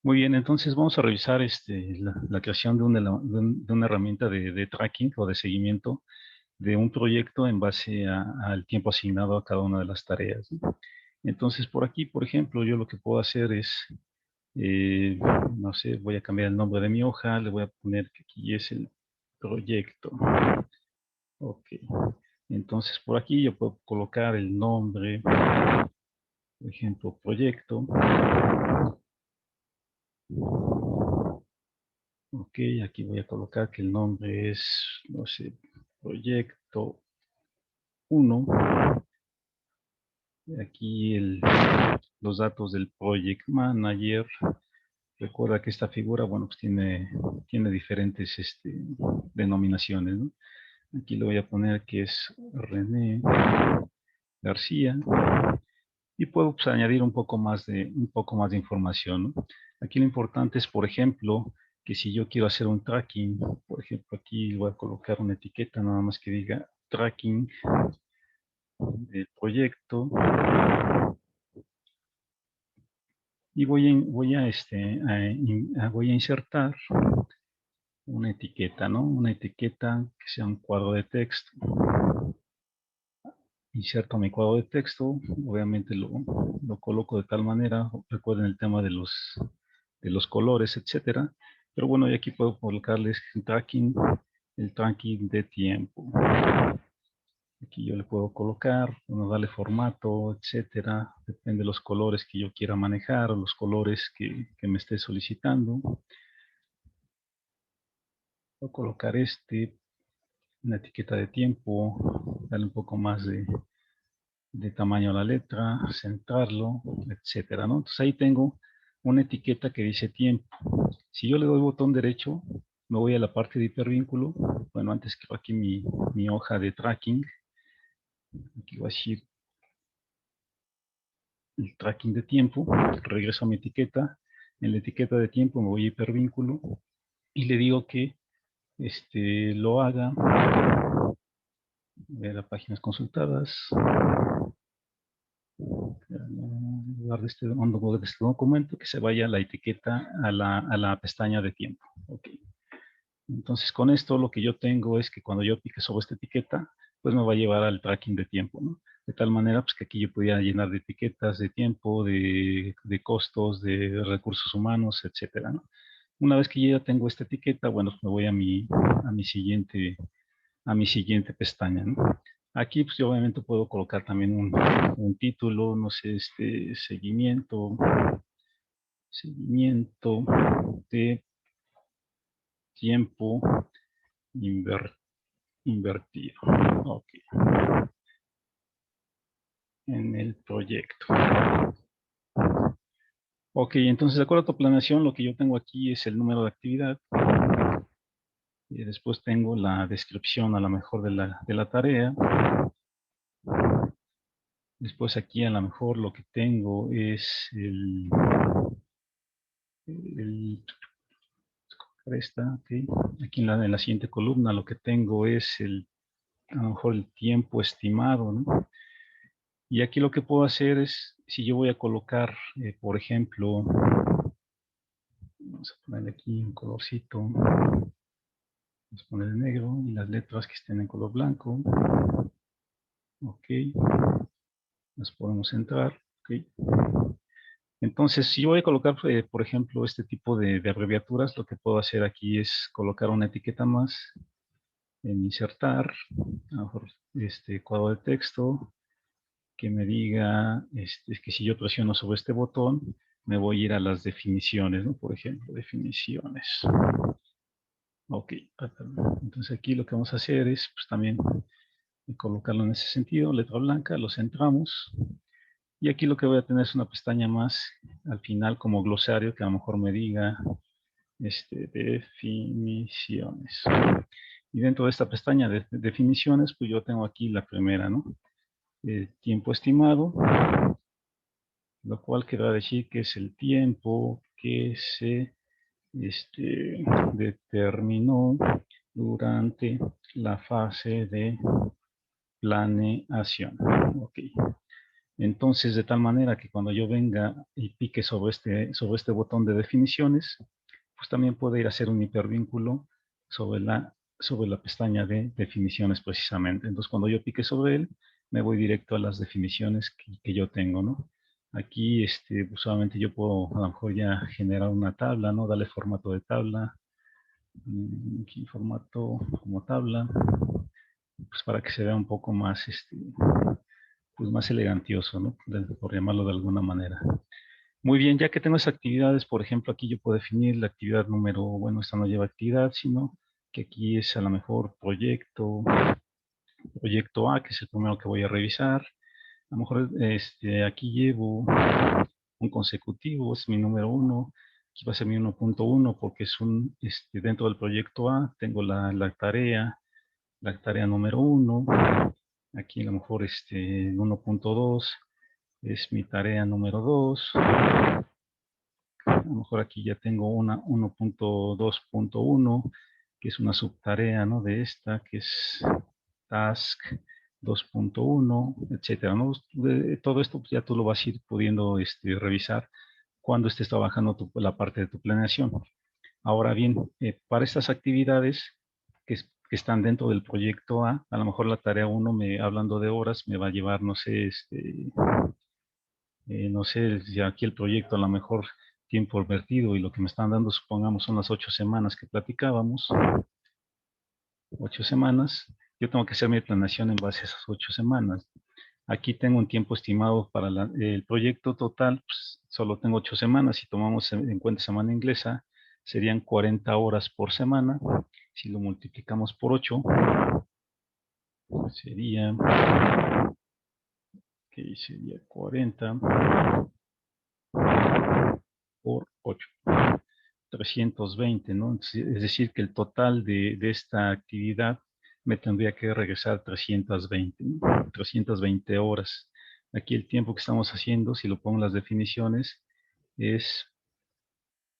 Muy bien, entonces vamos a revisar la creación de una herramienta de tracking o de seguimiento de un proyecto en base al tiempo asignado a cada una de las tareas, ¿no? Entonces, por aquí, por ejemplo, yo lo que puedo hacer es, eh, no sé, voy a cambiar el nombre de mi hoja, le voy a poner que aquí es el proyecto. Ok. Entonces, por aquí yo puedo colocar el nombre, por ejemplo, proyecto. Ok, aquí voy a colocar que el nombre es, no sé, proyecto 1. Aquí los datos del Project Manager. Recuerda que esta figura, bueno, pues tiene diferentes denominaciones, ¿no? Aquí le voy a poner que es René García. Y puedo pues, añadir un poco más de información, ¿no? Aquí lo importante es, por ejemplo, que si yo quiero hacer un tracking, por ejemplo, aquí voy a colocar una etiqueta nada más que diga tracking del proyecto y voy a insertar una etiqueta, ¿no? Una etiqueta que sea un cuadro de texto. Inserto mi cuadro de texto, obviamente lo coloco de tal manera, recuerden el tema de los colores, etcétera. Pero bueno, y aquí puedo colocarles el tracking de tiempo. Aquí yo le puedo colocar, bueno, darle formato, etcétera. Depende de los colores que yo quiera manejar o los colores que me esté solicitando. Voy a colocar una etiqueta de tiempo, darle un poco más de tamaño a la letra, centrarlo, etcétera, ¿no? Entonces ahí tengo una etiqueta que dice tiempo. Si yo le doy botón derecho, me voy a la parte de hipervínculo. Bueno, antes creo aquí mi hoja de tracking. Aquí voy a decir el tracking de tiempo. Regreso a mi etiqueta. En la etiqueta de tiempo me voy a hipervínculo y le digo que lo haga. Ver las páginas consultadas. En lugar de este documento, que se vaya la etiqueta a la pestaña de tiempo. Ok. Entonces, con esto lo que yo tengo es que cuando yo pique sobre esta etiqueta, pues me va a llevar al tracking de tiempo, ¿no? De tal manera, pues que aquí yo pudiera llenar de etiquetas de tiempo, de costos, de recursos humanos, etcétera, ¿no? Una vez que yo ya tengo esta etiqueta, bueno, pues me voy a mi siguiente pestaña, ¿no? Aquí, pues yo obviamente puedo colocar también un título, no sé, seguimiento de tiempo inver- invertido. Ok, en el proyecto. Ok, entonces de acuerdo a tu planeación, lo que yo tengo aquí es el número de actividad. Y después tengo la descripción a lo mejor de la tarea. Después aquí a lo mejor lo que tengo es el ok. Aquí en la siguiente columna lo que tengo es a lo mejor el tiempo estimado, ¿no? Y aquí lo que puedo hacer es, si yo voy a colocar, por ejemplo, vamos a ponerle aquí un colorcito, vamos a poner el negro y las letras que estén en color blanco, ok, las podemos entrar, ok. Entonces, si yo voy a colocar, por ejemplo, este tipo de abreviaturas, lo que puedo hacer aquí es colocar una etiqueta más, en insertar, a lo mejor este cuadro de texto, que me diga que si yo presiono sobre este botón, me voy a ir a las definiciones, ¿no? Por ejemplo, definiciones. Ok, entonces aquí lo que vamos a hacer es pues, también colocarlo en ese sentido, letra blanca, lo centramos. Y aquí lo que voy a tener es una pestaña más al final como glosario que a lo mejor me diga definiciones. Y dentro de esta pestaña de definiciones, pues yo tengo aquí la primera, ¿no? Tiempo estimado, lo cual quiere decir que es el tiempo que se determinó durante la fase de planeación. Ok. Entonces, de tal manera que cuando yo venga y pique sobre este botón de definiciones, pues también puedo ir a hacer un hipervínculo sobre la pestaña de definiciones precisamente. Entonces, cuando yo pique sobre él, me voy directo a las definiciones que yo tengo, ¿no? Aquí, usualmente yo puedo a lo mejor ya generar una tabla, ¿no? Darle formato de tabla. Aquí formato como tabla, pues para que se vea un poco más, pues más elegantioso, ¿no? Por llamarlo de alguna manera. Muy bien, ya que tengo esas actividades, por ejemplo, aquí yo puedo definir la actividad número, bueno, esta no lleva actividad, sino que aquí es a lo mejor proyecto A, que es el primero que voy a revisar. A lo mejor aquí llevo un consecutivo, es mi número 1. Aquí va a ser mi 1.1 porque es dentro del proyecto A, tengo la tarea número 1. Aquí a lo mejor 1.2 es mi tarea número 2. A lo mejor aquí ya tengo una 1.2.1, que es una subtarea, ¿no? De esta, que es task 2.1, etcétera, ¿no? Todo esto pues, ya tú lo vas a ir pudiendo revisar cuando estés trabajando la parte de tu planeación. Ahora bien, para estas actividades que están dentro del proyecto a lo mejor la tarea 1, hablando de horas, me va a llevar, no sé, no sé, si aquí el proyecto a lo mejor tiempo vertido y lo que me están dando, supongamos, son las 8 semanas que platicábamos, 8 semanas, yo tengo que hacer mi planeación en base a esas 8 semanas. Aquí tengo un tiempo estimado para el proyecto total, pues, solo tengo 8 semanas, si tomamos en cuenta semana inglesa, serían 40 horas por semana, si lo multiplicamos por 8, sería, sería 40 por 8. 320, ¿no? Es decir, que el total de esta actividad me tendría que regresar 320, ¿no? 320 horas. Aquí el tiempo que estamos haciendo, si lo pongo en las definiciones, es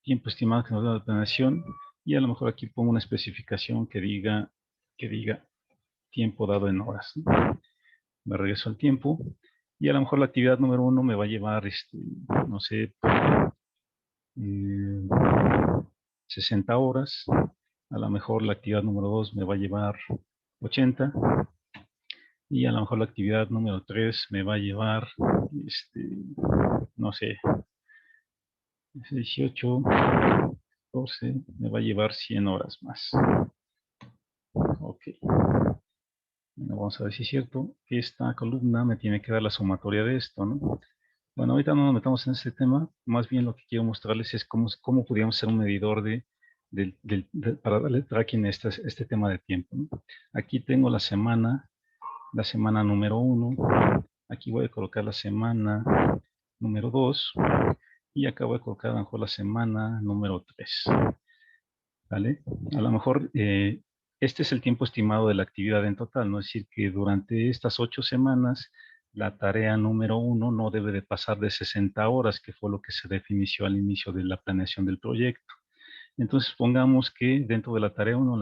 tiempo estimado que nos da la planeación, y a lo mejor aquí pongo una especificación que diga tiempo dado en horas, ¿no? Me regreso al tiempo, y a lo mejor la actividad número 1 me va a llevar, no sé, 60 horas. A lo mejor la actividad número 2 me va a llevar 80. Y a lo mejor la actividad número 3 me va a llevar, no sé, 18, 14, me va a llevar 100 horas más. Ok. Bueno, vamos a ver si es cierto. Esta columna me tiene que dar la sumatoria de esto, ¿no? Bueno, ahorita no nos metamos en este tema. Más bien lo que quiero mostrarles es cómo podríamos hacer un medidor para darle tracking a este tema de tiempo, ¿no? Aquí tengo la semana número 1. Aquí voy a colocar la semana número 2. Y acá voy a colocar a lo mejor la semana número 3. ¿Vale? A lo mejor este es el tiempo estimado de la actividad en total, ¿no? Es decir, que durante estas 8 semanas la tarea número 1 no debe de pasar de 60 horas, que fue lo que se definió al inicio de la planeación del proyecto. Entonces, pongamos que dentro de la tarea 1, en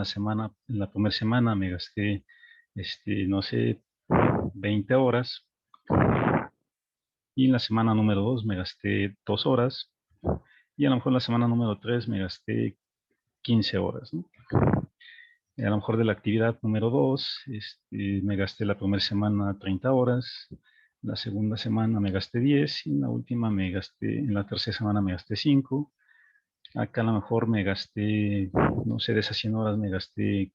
la primera semana me gasté, no sé, 20 horas. Y en la semana número 2 me gasté 2 horas. Y a lo mejor en la semana número 3 me gasté 15 horas, ¿no? A lo mejor de la actividad número 2, me gasté la primera semana 30 horas, la segunda semana me gasté 10, y en la tercera semana me gasté 5. Acá a lo mejor me gasté, no sé, de esas 100 horas me gasté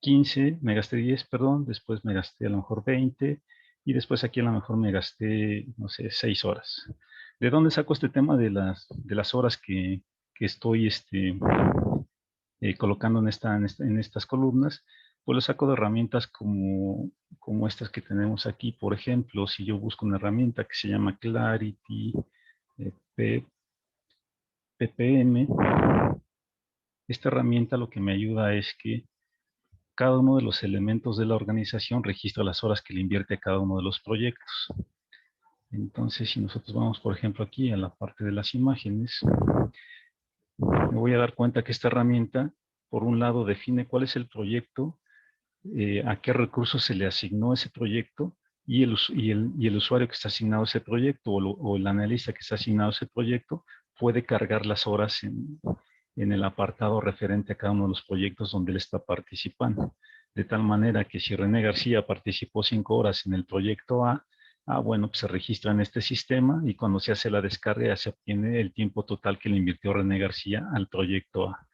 15, me gasté 10, perdón, después me gasté a lo mejor 20, y después aquí a lo mejor me gasté, no sé, 6 horas. ¿De dónde saco este tema de las horas que estoy colocando en estas columnas? Pues lo saco de herramientas como estas que tenemos aquí. Por ejemplo, si yo busco una herramienta que se llama Clarity PPM, esta herramienta lo que me ayuda es que cada uno de los elementos de la organización registra las horas que le invierte a cada uno de los proyectos. Entonces, si nosotros vamos, por ejemplo, aquí a la parte de las imágenes, me voy a dar cuenta que esta herramienta, por un lado, define cuál es el proyecto, a qué recursos se le asignó ese proyecto, y el usuario que está asignado a ese proyecto o el analista que está asignado a ese proyecto puede cargar las horas en el apartado referente a cada uno de los proyectos donde él está participando. De tal manera que si René García participó 5 horas en el proyecto A, bueno, pues se registra en este sistema y cuando se hace la descarga ya se obtiene el tiempo total que le invirtió René García al proyecto A.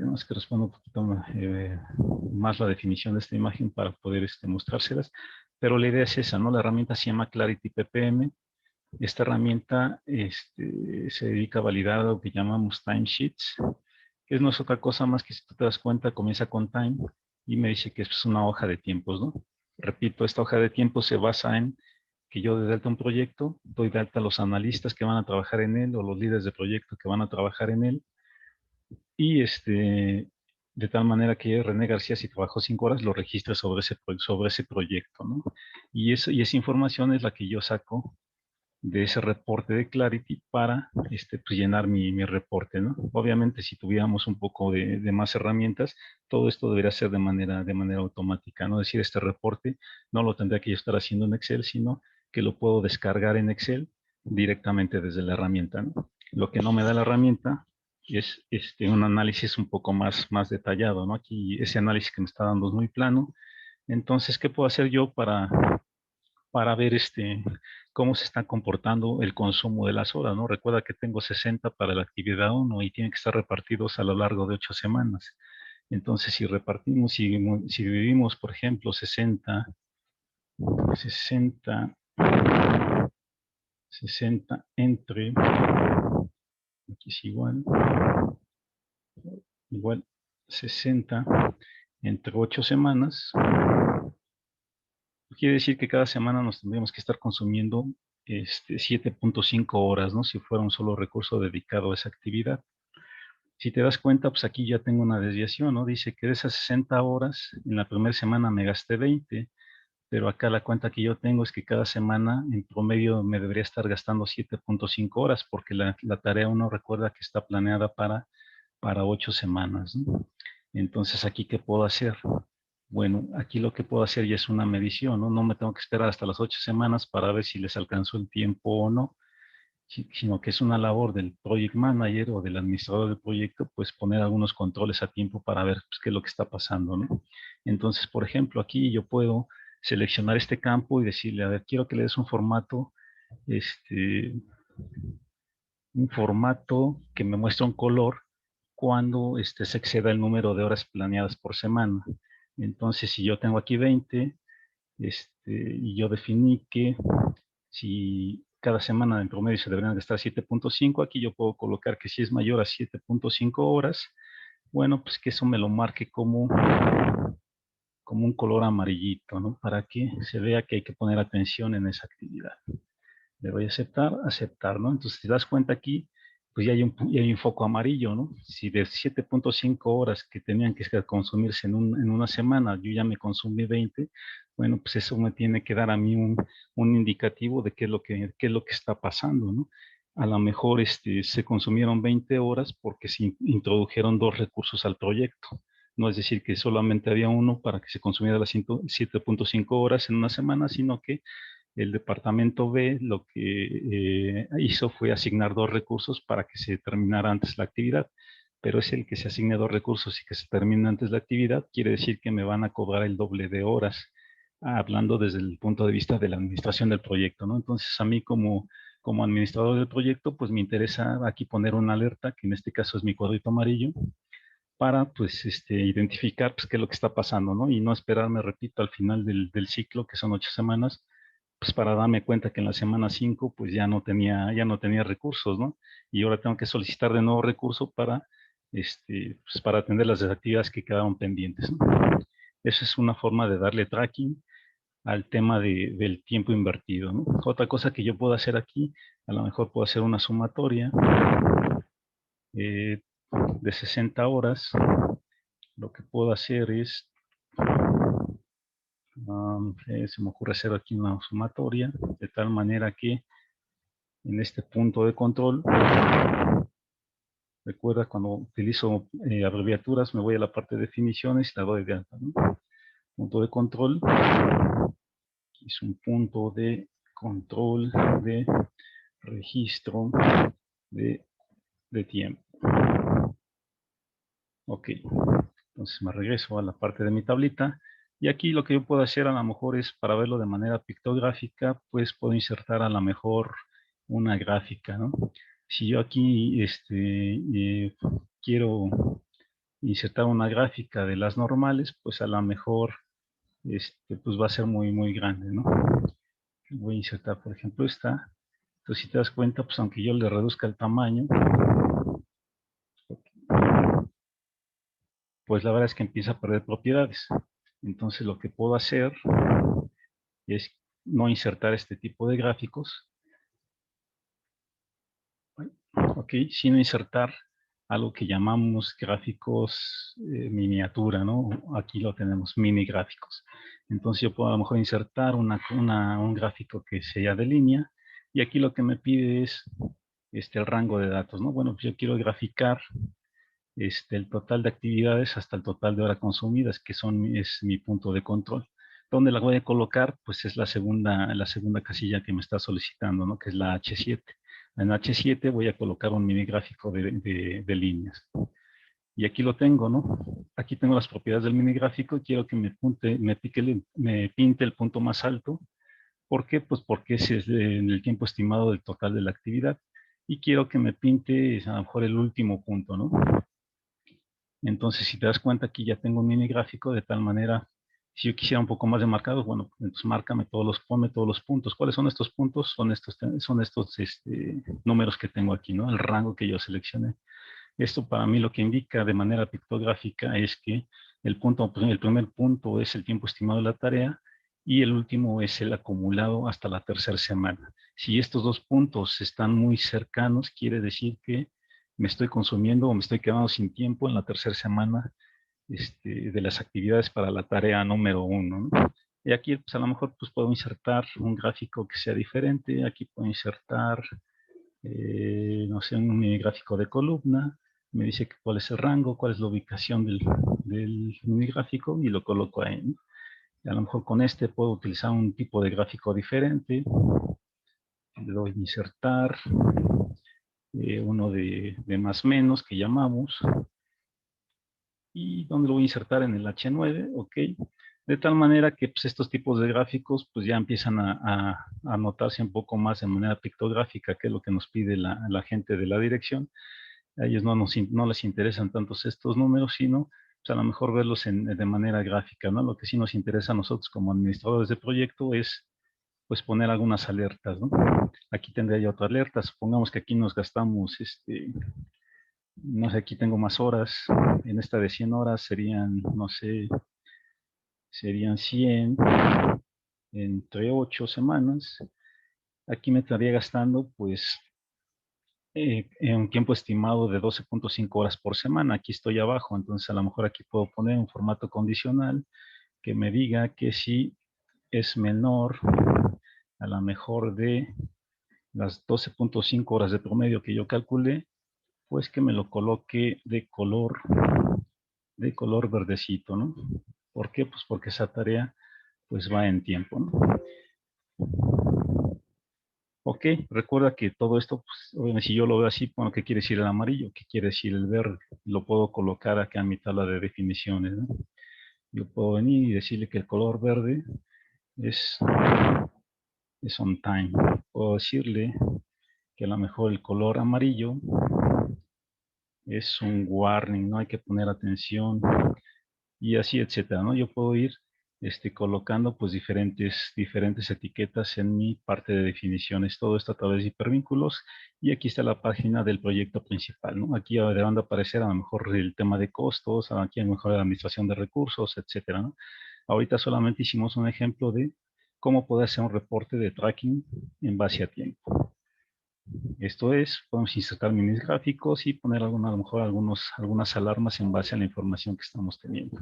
Más que respondo un poquito más la definición de esta imagen para poder mostrárselas, pero la idea es esa, ¿no? La herramienta se llama Clarity PPM. Esta herramienta se dedica a validar lo que llamamos timesheets, que no es otra cosa más que si tú te das cuenta, comienza con time y me dice que es una hoja de tiempos, ¿no? Repito, esta hoja de tiempos se basa en que yo doy de alta un proyecto, doy de alta a los analistas que van a trabajar en él o los líderes de proyecto que van a trabajar en él y de tal manera que René García, si trabajó 5 horas, lo registra sobre ese proyecto, ¿no? Y esa información es la que yo saco de ese reporte de Clarity para pues llenar mi reporte, ¿no? Obviamente, si tuviéramos un poco de más herramientas, todo esto debería ser de manera automática, ¿no? Es decir, este reporte no lo tendría que yo estar haciendo en Excel, sino que lo puedo descargar en Excel directamente desde la herramienta, ¿no? Lo que no me da la herramienta es un análisis un poco más detallado, ¿no? Aquí ese análisis que me está dando es muy plano. Entonces, ¿qué puedo hacer yo para ver cómo se está comportando el consumo de las horas, ¿no? Recuerda que tengo 60 para la actividad 1 y tienen que estar repartidos a lo largo de 8 semanas. Entonces, si repartimos, si dividimos, por ejemplo, 60 entre, aquí es igual 60 entre 8 semanas, quiere decir que cada semana nos tendríamos que estar consumiendo 7.5 horas, ¿no? Si fuera un solo recurso dedicado a esa actividad. Si te das cuenta, pues aquí ya tengo una desviación, ¿no? Dice que de esas 60 horas, en la primera semana me gasté 20, pero acá la cuenta que yo tengo es que cada semana en promedio me debería estar gastando 7.5 horas, porque la tarea uno recuerda que está planeada para 8 semanas, ¿no? Entonces, ¿aquí qué puedo hacer? Bueno, aquí lo que puedo hacer ya es una medición, ¿no? No me tengo que esperar hasta las 8 semanas para ver si les alcanzó el tiempo o no, sino que es una labor del project manager o del administrador del proyecto, pues poner algunos controles a tiempo para ver pues, qué es lo que está pasando, ¿no? Entonces, por ejemplo, aquí yo puedo seleccionar este campo y decirle, a ver, quiero que le des un formato que me muestre un color cuando se exceda el número de horas planeadas por semana. Entonces, si yo tengo aquí 20, y yo definí que si cada semana en promedio se deberían gastar 7.5, aquí yo puedo colocar que si es mayor a 7.5 horas, bueno, pues que eso me lo marque como un color amarillito, ¿no? Para que se vea que hay que poner atención en esa actividad. Le doy a aceptar, ¿no? Entonces, si te das cuenta aquí, pues ya hay un foco amarillo, ¿no? Si de 7.5 horas que tenían que consumirse en una semana, yo ya me consumí 20, bueno, pues eso me tiene que dar a mí un indicativo de qué es lo que está pasando, ¿no? A lo mejor se consumieron 20 horas porque se introdujeron 2 recursos al proyecto. No es decir que solamente había uno para que se consumiera las 7.5 horas en una semana, sino que el departamento B lo que hizo fue asignar 2 recursos para que se terminara antes la actividad, pero es el que se asigne 2 recursos y que se termine antes la actividad, quiere decir que me van a cobrar el doble de horas, hablando desde el punto de vista de la administración del proyecto, ¿no? Entonces a mí como administrador del proyecto, pues me interesa aquí poner una alerta, que en este caso es mi cuadrito amarillo, para pues identificar pues, qué es lo que está pasando, ¿no? Y no esperarme, repito, al final del ciclo, que son 8 semanas, pues para darme cuenta que en la semana 5 pues ya no tenía recursos, ¿no? Y ahora tengo que solicitar de nuevo recurso pues para atender las actividades que quedaron pendientes, ¿no? Esa es una forma de darle tracking al tema del tiempo invertido, ¿no? Otra cosa que yo puedo hacer aquí, a lo mejor puedo hacer una sumatoria de 60 horas. Lo que puedo hacer es, se me ocurre hacer aquí una sumatoria, de tal manera que en este punto de control, recuerda cuando utilizo abreviaturas, me voy a la parte de definiciones y la doy de alta, ¿no? Punto de control, es un punto de control de registro de tiempo. Ok, entonces me regreso a la parte de mi tablita. Y aquí lo que yo puedo hacer a lo mejor es, para verlo de manera pictográfica, pues puedo insertar a lo mejor una gráfica, ¿no? Si yo aquí quiero insertar una gráfica de las normales, pues a lo mejor pues va a ser muy grande, ¿no? Voy a insertar, por ejemplo, esta. Entonces, si te das cuenta, pues aunque yo le reduzca el tamaño, pues la verdad es que empieza a perder propiedades. Entonces, lo que puedo hacer es no insertar este tipo de gráficos, ¿ok? Sino insertar algo que llamamos gráficos miniatura, ¿no? Aquí lo tenemos, mini gráficos. Entonces yo puedo a lo mejor insertar un gráfico que sea de línea, y aquí lo que me pide es el rango de datos, ¿no? Bueno, pues yo quiero graficar el total de actividades hasta el total de horas consumidas, que es mi punto de control. ¿Dónde la voy a colocar? Pues es la segunda casilla que me está solicitando, ¿no? Que es la H7. En H7 voy a colocar un mini gráfico de líneas. Y aquí lo tengo, ¿no? Aquí tengo las propiedades del mini gráfico y quiero que me pinte el punto más alto. ¿Por qué? Pues porque ese es el tiempo estimado del total de la actividad. Y quiero que me pinte a lo mejor el último punto, ¿no? Entonces, si te das cuenta, aquí ya tengo un mini gráfico de tal manera, si yo quisiera un poco más de marcados, bueno, entonces ponme todos los puntos. ¿Cuáles son estos puntos? Son estos números que tengo aquí, ¿no? El rango que yo seleccioné. Esto para mí lo que indica de manera pictográfica es que el primer punto es el tiempo estimado de la tarea y el último es el acumulado hasta la tercera semana. Si estos dos puntos están muy cercanos, quiere decir que me estoy consumiendo o me estoy quedando sin tiempo en la tercera semana de las actividades para la tarea número 1, ¿no? Y aquí pues, a lo mejor pues, puedo insertar un gráfico que sea diferente. Aquí puedo insertar, no sé, un mini gráfico de columna. Me dice cuál es el rango, cuál es la ubicación del mini gráfico y lo coloco ahí, ¿no? Y a lo mejor con este puedo utilizar un tipo de gráfico diferente. Le doy a insertar uno de más menos que llamamos. Y donde lo voy a insertar en el H9, ok, de tal manera que pues, estos tipos de gráficos pues ya empiezan a notarse un poco más de manera pictográfica, que es lo que nos pide la gente de la dirección. A ellos no les interesan tantos estos números, sino pues, a lo mejor verlos de manera gráfica, ¿no? Lo que sí nos interesa a nosotros como administradores de proyecto es pues poner algunas alertas, ¿no? Aquí tendría yo otra alerta. Supongamos que aquí nos gastamos no sé, aquí tengo más horas. En esta de 100 horas serían, no sé, serían 100 entre 8 semanas. Aquí me estaría gastando, pues, en un tiempo estimado de 12.5 horas por semana. Aquí estoy abajo, entonces a lo mejor aquí puedo poner un formato condicional que me diga que si es menor a lo mejor de las 12.5 horas de promedio que yo calculé, pues que me lo coloque de color verdecito, ¿no? ¿Por qué? Pues porque esa tarea pues va en tiempo, ¿no? Ok, recuerda que todo esto, pues, obviamente si yo lo veo así, bueno, ¿qué quiere decir el amarillo? ¿Qué quiere decir el verde? Lo puedo colocar acá en mi tabla de definiciones, ¿no? Yo puedo venir y decirle que el color verde es on time. Puedo decirle que a lo mejor el color amarillo es un warning, no hay que poner atención, y así, etcétera, ¿no? Yo puedo ir colocando pues diferentes etiquetas en mi parte de definiciones, todo esto a través de hipervínculos, y aquí está la página del proyecto principal, ¿no? Aquí deberán de aparecer a lo mejor el tema de costos, aquí a lo mejor la administración de recursos, etcétera, ¿no? Ahorita solamente hicimos un ejemplo de cómo poder hacer un reporte de tracking en base a tiempo. Esto es, podemos insertar minis gráficos y poner a lo mejor algunas alarmas en base a la información que estamos teniendo.